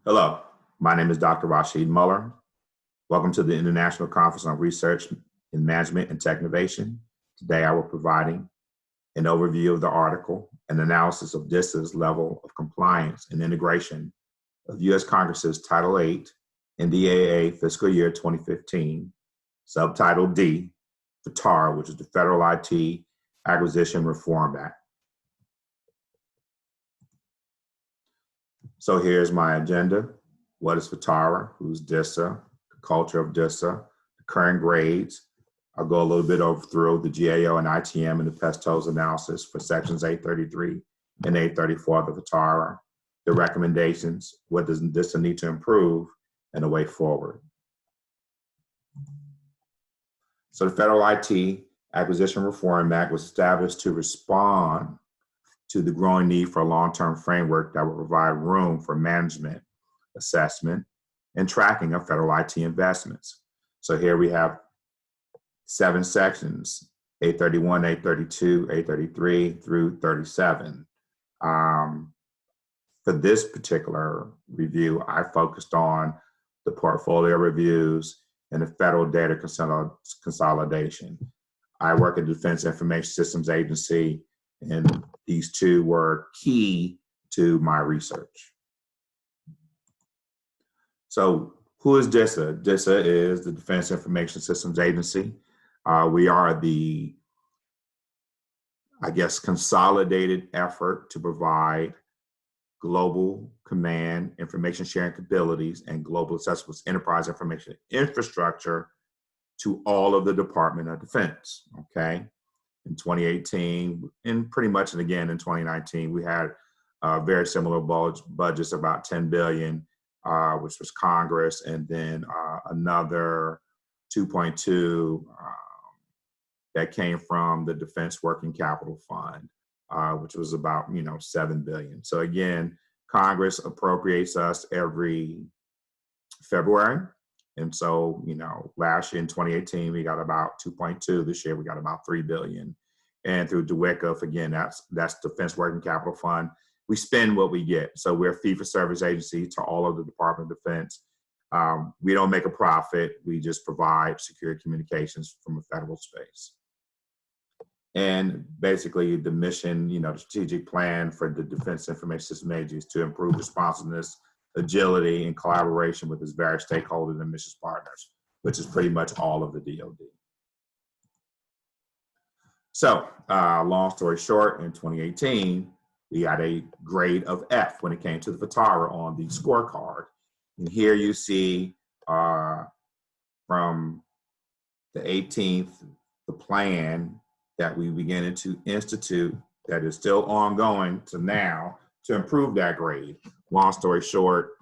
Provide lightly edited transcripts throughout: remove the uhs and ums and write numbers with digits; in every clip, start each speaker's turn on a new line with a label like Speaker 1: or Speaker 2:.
Speaker 1: Hello, my name is Dr. Rashid Muller. Welcome to the International Conference on Research in Management and Technovation. Today I will be providing an overview of the article and analysis of DISA's level of compliance and integration of U.S. Congress's Title VIII NDAA Fiscal Year 2015, Subtitle D, FITARA, which is the Federal IT Acquisition Reform Act. So here's my agenda. What is FITARA? Who's DISA? The culture of DISA, the current grades. I'll go a little bit through the GAO and ITM and the PESTOS analysis for sections 833 and 834 of the FITARA, the recommendations, what does DISA need to improve, and the way forward. So the Federal IT Acquisition Reform Act was established to respond to the growing need for a long-term framework that will provide room for management, assessment, and tracking of federal IT investments. So here we have 7 sections, 831, 832, 833 through 37. For this particular review, I focused on the portfolio reviews and the federal data consolidation. I work at the Defense Information Systems Agency, and these two were key to my research. So who is DISA? DISA is the Defense Information Systems Agency. We are the, consolidated effort to provide global command information sharing capabilities and global accessible enterprise information infrastructure to all of the Department of Defense, okay? In 2018, and pretty much again in 2019, we had very similar budgets, about $10 billion, which was Congress, and then another 2.2 that came from the Defense Working Capital Fund, which was about $7 billion. So again, Congress appropriates us every February. And so, last year in 2018, we got about 2.2. This year, we got about 3 billion. And through DWICF, again, that's Defense Working Capital Fund. We spend what we get. So we're a fee-for-service agency to all of the Department of Defense. We don't make a profit. We just provide secure communications from a federal space. And basically, the mission, the strategic plan for the Defense Information Systems Agency is to improve responsiveness, agility, and collaboration with its various stakeholders and mission partners, which is pretty much all of the DoD. So, long story short, in 2018, we had a grade of F when it came to the FITARA on the scorecard. And here you see from the 18th, the plan that we began to institute that is still ongoing to now to improve that grade. Long story short,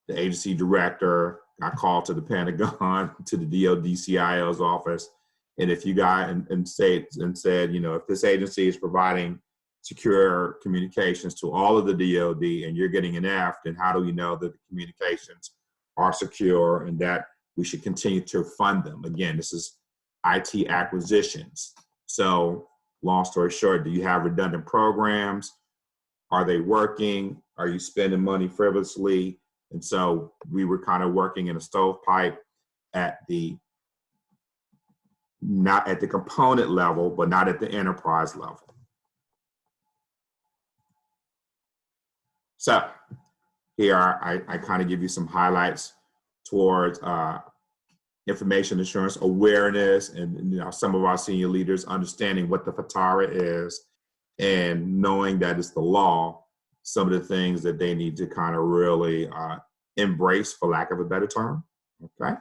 Speaker 1: the agency director got called to the Pentagon, to the DoD CIO's office, and if you got and said, if this agency is providing secure communications to all of the DoD and you're getting an F, then how do we know that the communications are secure and that we should continue to fund them? Again, this is IT acquisitions. So long story short, do you have redundant programs? Are they working? Are you spending money frivolously? And so we were kind of working in a stovepipe not at the component level, but not at the enterprise level. So here I kind of give you some highlights towards information assurance awareness, and some of our senior leaders understanding what the FITARA is and knowing that it's the law, some of the things that they need to kind of really embrace, for lack of a better term, okay?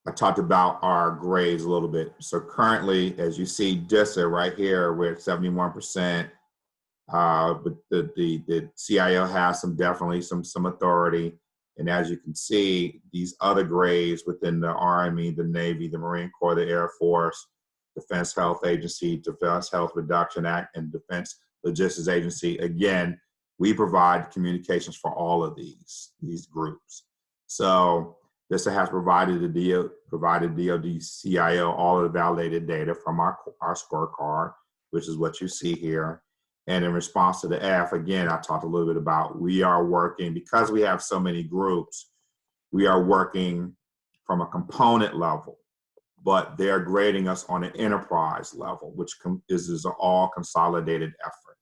Speaker 1: I talked about our grades a little bit. So currently, as you see, DISA right here, we're at 71%. But the CIO has definitely some authority. And as you can see, these other grades within the Army, the Navy, the Marine Corps, the Air Force, Defense Health Agency, Defense Health Reduction Act, and Defense Logistics Agency, again, we provide communications for all of these groups. So DISA has provided DoD CIO all of the validated data from our scorecard. which is what you see here. And in response to the F, again, I talked a little bit about we are working, because we have so many groups, we are working from a component level, but they're grading us on an enterprise level, which is an all consolidated effort.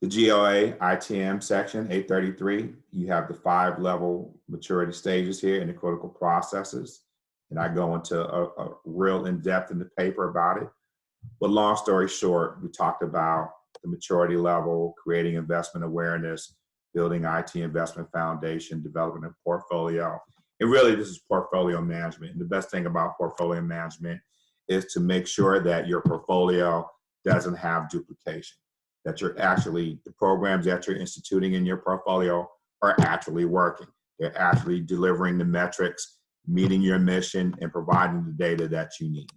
Speaker 1: The GOA ITM section 833, you have the 5-level maturity stages here in the critical processes. And I go into a real in-depth in the paper about it. But long story short, we talked about the maturity level, creating investment awareness, building IT investment foundation, developing a portfolio. And really, this is portfolio management. And the best thing about portfolio management is to make sure that your portfolio doesn't have duplication, that you're actually, the programs that you're instituting in your portfolio are actually working. They're actually delivering the metrics, meeting your mission, and providing the data that you need.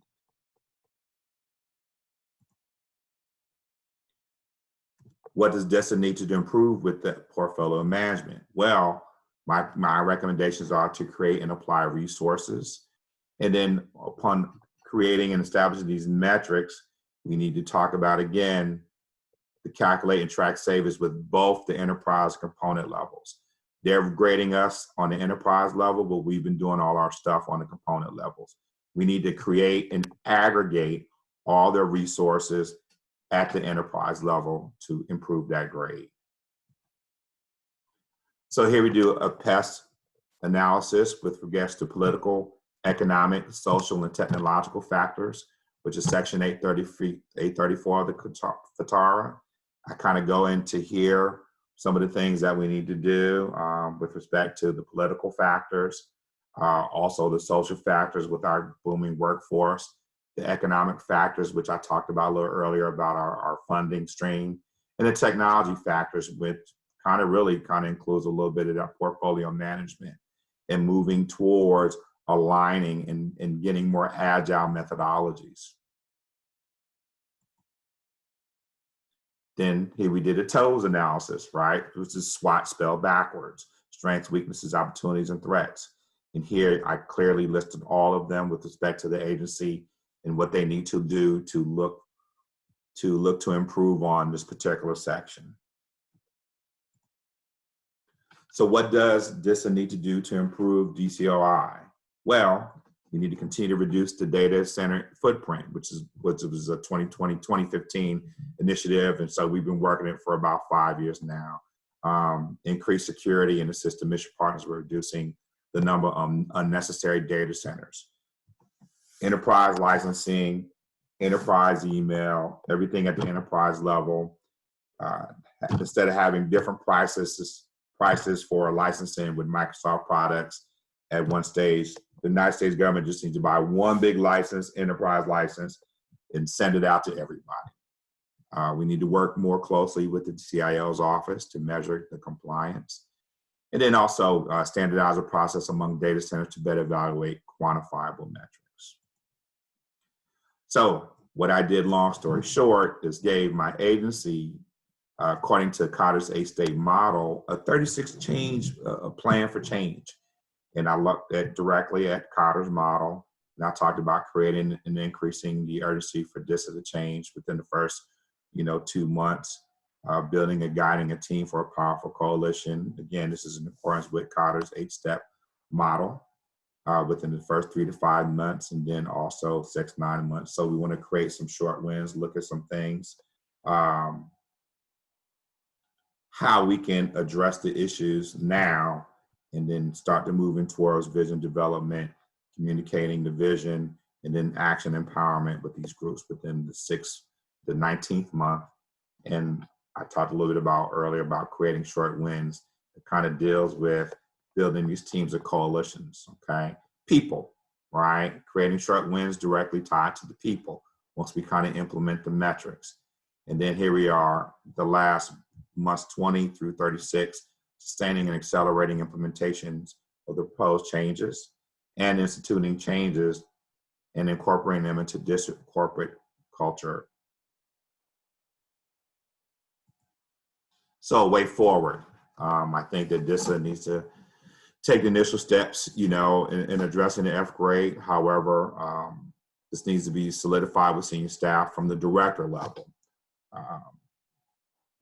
Speaker 1: What does DISA need to improve with the portfolio management? Well, my recommendations are to create and apply resources. And then upon creating and establishing these metrics, we need to talk about, again, the calculate and track savings with both the enterprise component levels. They're grading us on the enterprise level, but we've been doing all our stuff on the component levels. We need to create and aggregate all their resources at the enterprise level to improve that grade. So here we do a PEST analysis with regards to political, economic, social, and technological factors, which is section 834 of the FITARA. I kind of go into here some of the things that we need to do with respect to the political factors, also the social factors with our booming workforce, the economic factors, which I talked about a little earlier about our funding stream, and the technology factors, which really includes a little bit of that portfolio management and moving towards aligning and getting more agile methodologies. Then here we did a TOES analysis, right? Which is SWOT spelled backwards: strengths, weaknesses, opportunities, and threats. And here I clearly listed all of them with respect to the agency and what they need to do to look to improve on this particular section. So what does DISA need to do to improve DCOI? Well, we need to continue to reduce the data center footprint, which was a 2015 initiative. And so we've been working it for about 5 years now. Increase security and assist the mission partners with reducing the number of unnecessary data centers. Enterprise licensing, enterprise email, everything at the enterprise level. Instead of having different prices for licensing with Microsoft products at one stage, the United States government just needs to buy one big license, enterprise license, and send it out to everybody. We need to work more closely with the CIO's office to measure the compliance. And then also standardize a process among data centers to better evaluate quantifiable metrics. So what I did, long story short, is gave my agency, according to Cotter's 8-stage model, a 36 plan for change. And I looked directly at Cotter's model, and I talked about creating and increasing the urgency for DISA to change within the first 2 months, building and guiding a team for a powerful coalition. Again, this is in accordance with Cotter's 8-step model within the first 3 to 5 months, and then also 6 to 9 months. So we want to create some short wins, look at some things, how we can address the issues now, and then start to moving towards vision development, communicating the vision, and then action empowerment with these groups within the 19th month. And I talked a little bit earlier about creating short wins. It kind of deals with building these teams of coalitions, okay? People, right? Creating short wins directly tied to the people once we kind of implement the metrics. And then here we are, the last months 20 through 36, sustaining and accelerating implementations of the proposed changes and instituting changes and incorporating them into district corporate culture. So way forward, I think that DISA needs to take the initial steps, in addressing the F grade. However, this needs to be solidified with senior staff from the director level.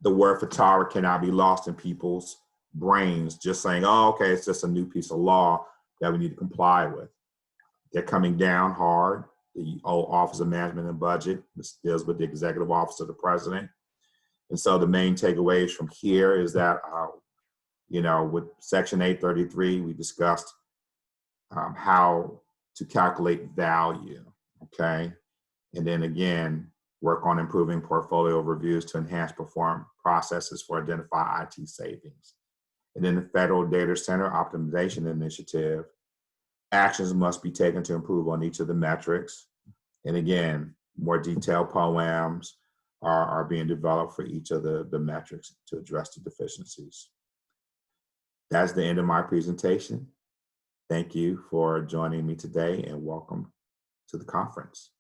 Speaker 1: The word FITARA cannot be lost in people's brains, just saying, oh, okay, it's just a new piece of law that we need to comply with. They're coming down hard. The old Office of Management and Budget, this deals with the Executive Office of the President. And so the main takeaways from here is that, with Section 833, we discussed how to calculate value, okay? And then again, work on improving portfolio reviews to enhance perform processes for identify IT savings. And then the Federal Data Center Optimization Initiative, actions must be taken to improve on each of the metrics. And again, more detailed poems are being developed for each of the metrics to address the deficiencies. That's the end of my presentation. Thank you for joining me today and welcome to the conference.